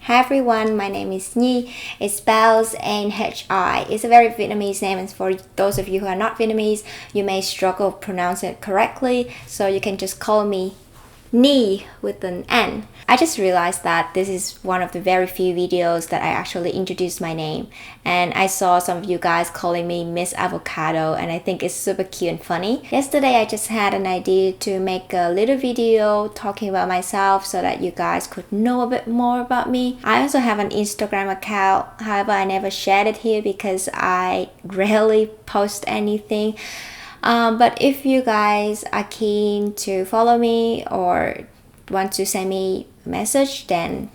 Hi everyone, my name is Nhi. It spells Nhi. It's a very Vietnamese name, and for those of you who are not Vietnamese, you may struggle pronouncing it correctly, so you can just call me Nhi with an N. I just realized that this is one of the very few videos that I actually introduced my name, and I saw some of you guys calling me Miss Avocado, and I think it's super cute and funny. Yesterday I just had an idea to make a little video talking about myself so that you guys could know a bit more about me. I also have an Instagram account, however I never shared it here because I rarely post anything. But if you guys are keen to follow me or want to send me a message, then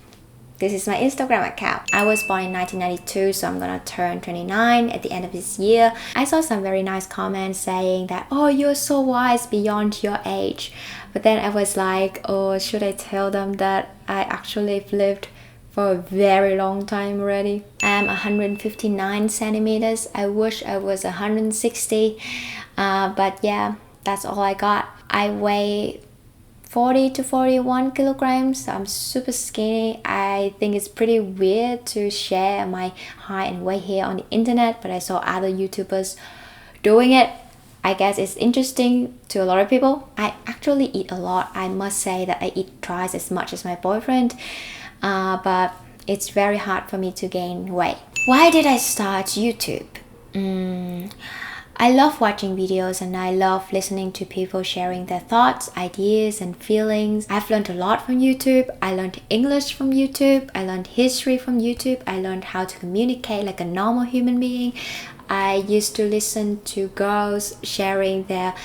this is my Instagram account. I was born in 1992, so I'm gonna turn 29 at the end of this year. I saw some very nice comments saying that, oh, you're so wise beyond your age. But then I was like, oh, should I tell them that I actually lived for a very long time already? I'm 159 centimeters. I wish I was 160. But yeah, that's all I got. I weigh 40 to 41 kilograms. So I'm super skinny. I think it's pretty weird to share my height and weight here on the internet, but I saw other YouTubers doing it. I guess it's interesting to a lot of people. I actually eat a lot. I must say that I eat twice as much as my boyfriend, but it's very hard for me to gain weight. Why did I start YouTube? I love watching videos and I love listening to people sharing their thoughts, ideas and feelings. I've learned a lot from YouTube. I learned English from YouTube. I learned history from YouTube. I learned how to communicate like a normal human being. I used to listen to girls sharing their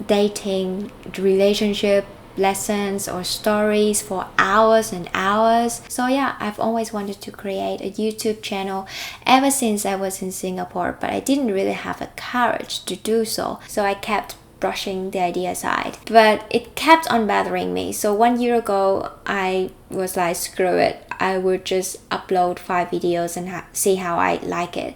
dating, relationship lessons or stories for hours and hours. So yeah, I've always wanted to create a YouTube channel ever since I was in Singapore, but I didn't really have the courage to do so. So I kept brushing the idea aside, but it kept on bothering me. So 1 year ago, I was like, screw it. I would just upload 5 videos and see how I like it.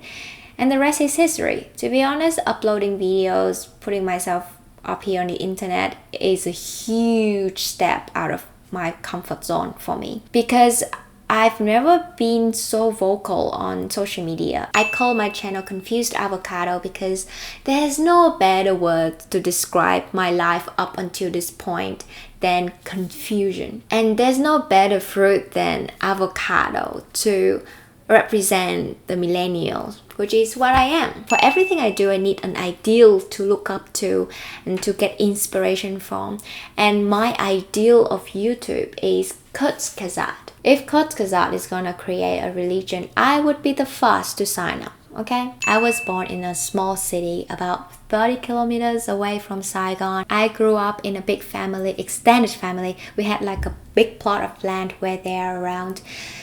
And the rest is history. To be honest, uploading videos, putting myself up here on the internet is a huge step out of my comfort zone for me, because I've never been so vocal on social media. I call my channel Confused Avocado because there's no better word to describe my life up until this point than confusion. And there's no better fruit than avocado to represent the millennials, which is what I am. For everything I do, I need an ideal to look up to and to get inspiration from. And my ideal of YouTube is Kurzgesagt. If Kurzgesagt is gonna create a religion, I would be the first to sign up. Okay? I was born in a small city about 30 kilometers away from Saigon. I grew up in a big family, extended family. We had like a big plot of land where there are around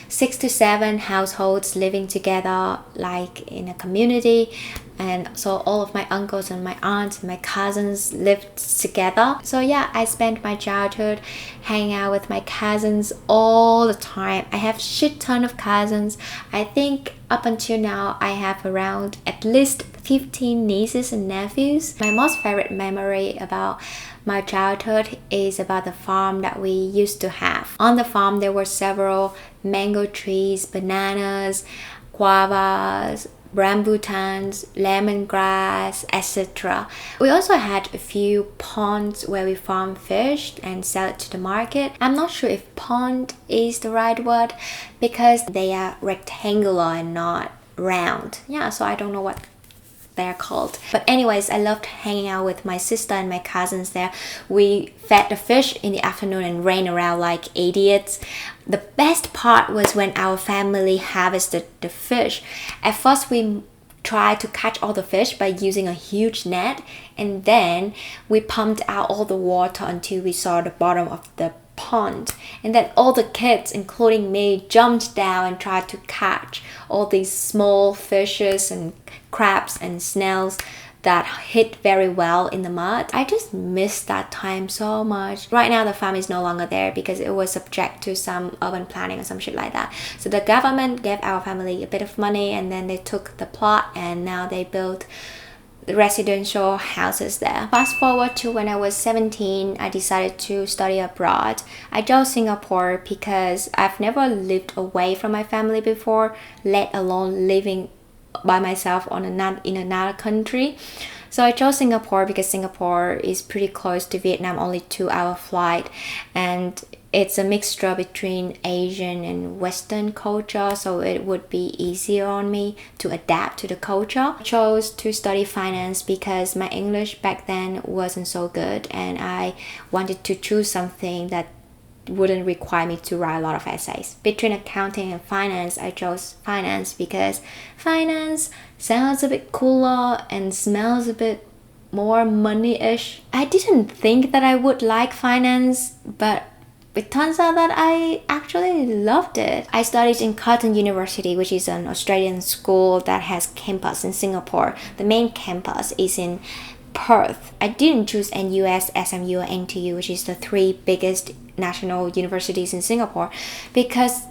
6 to 7 households living together like in a community. And so all of my uncles and my aunts and my cousins lived together. So yeah, I spent my childhood hanging out with my cousins all the time. I have shit ton of cousins. I think up until now I have around at least 15 nieces and nephews. My most favorite memory about my childhood is about the farm that we used to have. On the farm there were several mango trees, bananas, guavas, rambutans, lemongrass, etc. We also had a few ponds where we farm fish and sell it to the market. I'm not sure if pond is the right word because they are rectangular and not round. Yeah, so I don't know what they're called. But anyways, I loved hanging out with my sister and my cousins there. We fed the fish in the afternoon and ran around like idiots. The best part was when our family harvested the fish. At first we tried to catch all the fish by using a huge net, and then we pumped out all the water until we saw the bottom of the pond, and then all the kids, including me, jumped down and tried to catch all these small fishes and crabs and snails that hid very well in the mud. I just miss that time so much. Right now the farm is no longer there because it was subject to some urban planning or some shit like that. So the government gave our family a bit of money and then they took the plot and now they built residential houses there. Fast forward to when I was 17, I decided to study abroad. I chose Singapore because I've never lived away from my family before, let alone living by myself in another country. So I chose Singapore because Singapore is pretty close to Vietnam, only 2-hour flight, and it's a mixture between Asian and Western culture, so it would be easier on me to adapt to the culture. I chose to study finance because my English back then wasn't so good, and I wanted to choose something that wouldn't require me to write a lot of essays. Between accounting and finance, I chose finance because finance sounds a bit cooler and smells a bit more money-ish. I didn't think that I would like finance, but it turns out that I actually loved it. I studied in Curtin University, which is an Australian school that has campus in Singapore. The main campus is in Perth. I didn't choose NUS, SMU, or NTU, which is the 3 biggest national universities in Singapore, because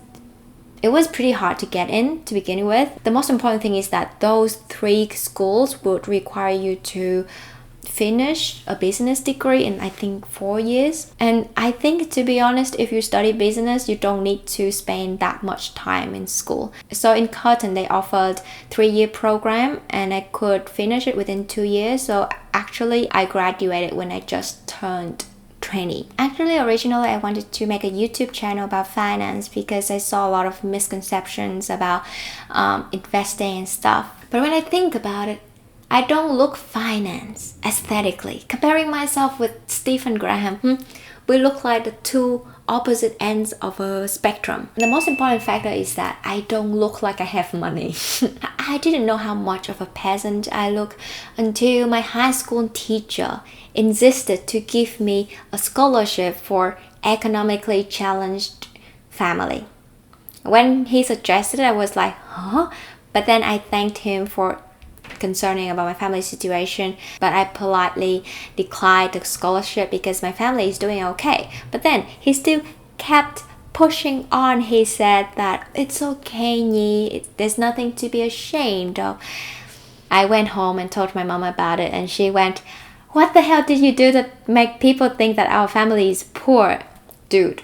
it was pretty hard to get in to begin with. The most important thing is that those 3 schools would require you to finish a business degree in I think 4 years. And I think, to be honest, if you study business, you don't need to spend that much time in school. So in Curtin, they offered 3-year program and I could finish it within 2 years. So actually I graduated when I just turned 20. Actually, originally I wanted to make a YouTube channel about finance because I saw a lot of misconceptions about investing and stuff. But when I think about it, I don't look finance aesthetically. Comparing myself with Stephen Graham, we look like the 2 opposite ends of a spectrum. The most important factor is that I don't look like I have money. I didn't know how much of a peasant I look until my high school teacher insisted to give me a scholarship for economically challenged family. When he suggested it, I was like, huh? But then I thanked him for concerning about my family situation, but I politely declined the scholarship because my family is doing okay. But then he still kept pushing on. He said that it's okay, Nhi, there's nothing to be ashamed of. I went home and told my mom about it, and she went, "What the hell did you do to make people think that our family is poor?" Dude,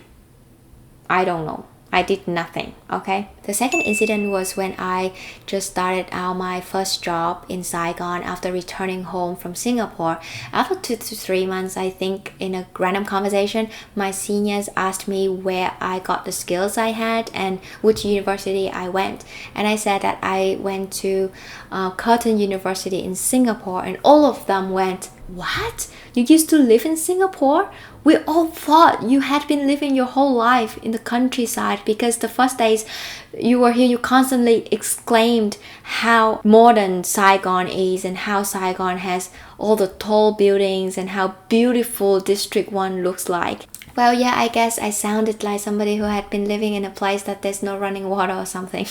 I don't know. I did nothing, okay? The second incident was when I just started out my first job in Saigon after returning home from Singapore. After 2 to 3 months, I think, in a random conversation, my seniors asked me where I got the skills I had and which university I went. And I said that I went to Curtin University in Singapore, and all of them went, "What? You used to live in Singapore? We all thought you had been living your whole life in the countryside, because the first days you were here, you constantly exclaimed how modern Saigon is and how Saigon has all the tall buildings and how beautiful District 1 looks like." Well, yeah, I guess I sounded like somebody who had been living in a place that there's no running water or something.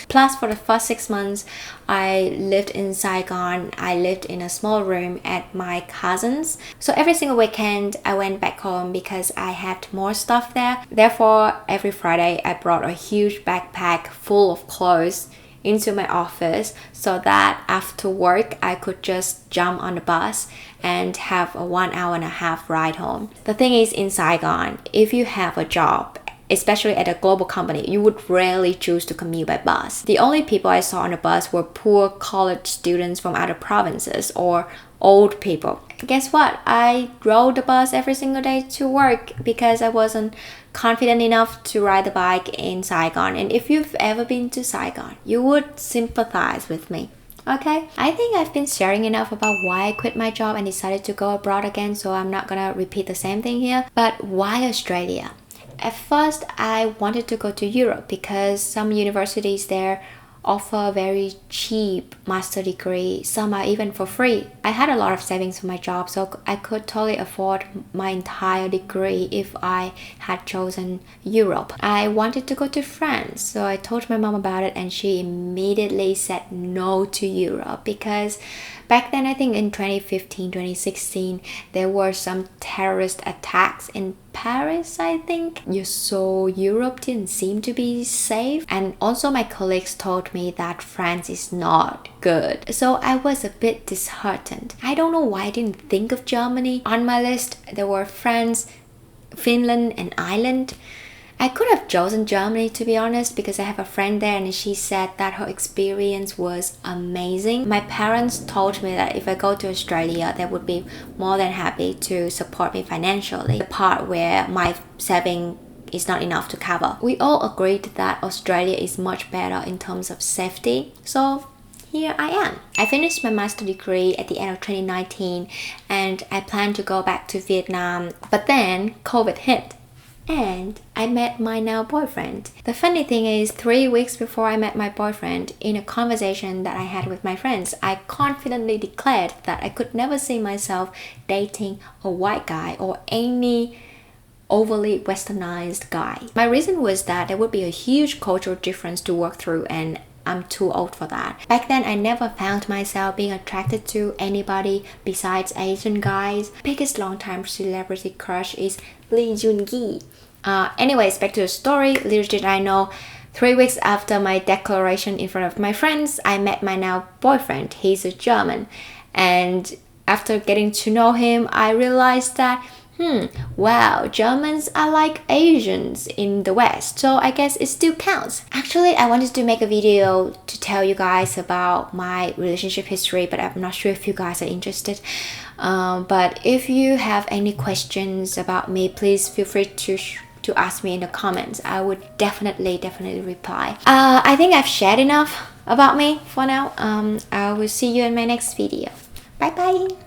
Plus, for the first 6 months I lived in Saigon, I lived in a small room at my cousin's. So every single weekend I went back home because I had more stuff there. Therefore, every Friday I brought a huge backpack full of clothes into my office so that after work I could just jump on the bus and have a 1.5 hour ride home. The thing is, in Saigon, if you have a job, especially at a global company, you would rarely choose to commute by bus. The only people I saw on the bus were poor college students from other provinces or old people. Guess what? I rode the bus every single day to work because I wasn't confident enough to ride the bike in Saigon. And if you've ever been to Saigon, you would sympathize with me. Okay, I think I've been sharing enough about why I quit my job and decided to go abroad again, so I'm not gonna repeat the same thing here. But why Australia? At first, I wanted to go to Europe because some universities there offer very cheap master degree. Some are even for free. I had a lot of savings for my job, so I could totally afford my entire degree if I had chosen Europe. I wanted to go to France, so I told my mom about it, and she immediately said no to Europe because Back then, I think in 2015, 2016, there were some terrorist attacks in Paris, I think. So Europe didn't seem to be safe. And also my colleagues told me that France is not good. So I was a bit disheartened. I don't know why I didn't think of Germany. On my list, there were France, Finland, and Ireland. I could have chosen Germany, to be honest, because I have a friend there and she said that her experience was amazing. My parents told me that if I go to Australia, they would be more than happy to support me financially. The part where my saving is not enough to cover. We all agreed that Australia is much better in terms of safety. So here I am. I finished my master degree at the end of 2019 and I plan to go back to Vietnam. But then COVID hit. And I met my now boyfriend. The funny thing is, 3 weeks before I met my boyfriend, in a conversation that I had with my friends, I confidently declared that I could never see myself dating a white guy or any overly westernized guy. My reason was that there would be a huge cultural difference to work through and I'm too old for that. Back then, I never found myself being attracted to anybody besides Asian guys. Biggest longtime celebrity crush is Lee Joon-gi. Anyways, back to the story. Little did I know, 3 weeks after my declaration in front of my friends, I met my now boyfriend. He's a German. And after getting to know him, I realized that wow, Germans are like Asians in the West, so I guess it still counts. Actually, I wanted to make a video to tell you guys about my relationship history, but I'm not sure if you guys are interested. But if you have any questions about me, please feel free to ask me in the comments. I would definitely reply. I think I've shared enough about me for now. I will see you in my next video. Bye bye.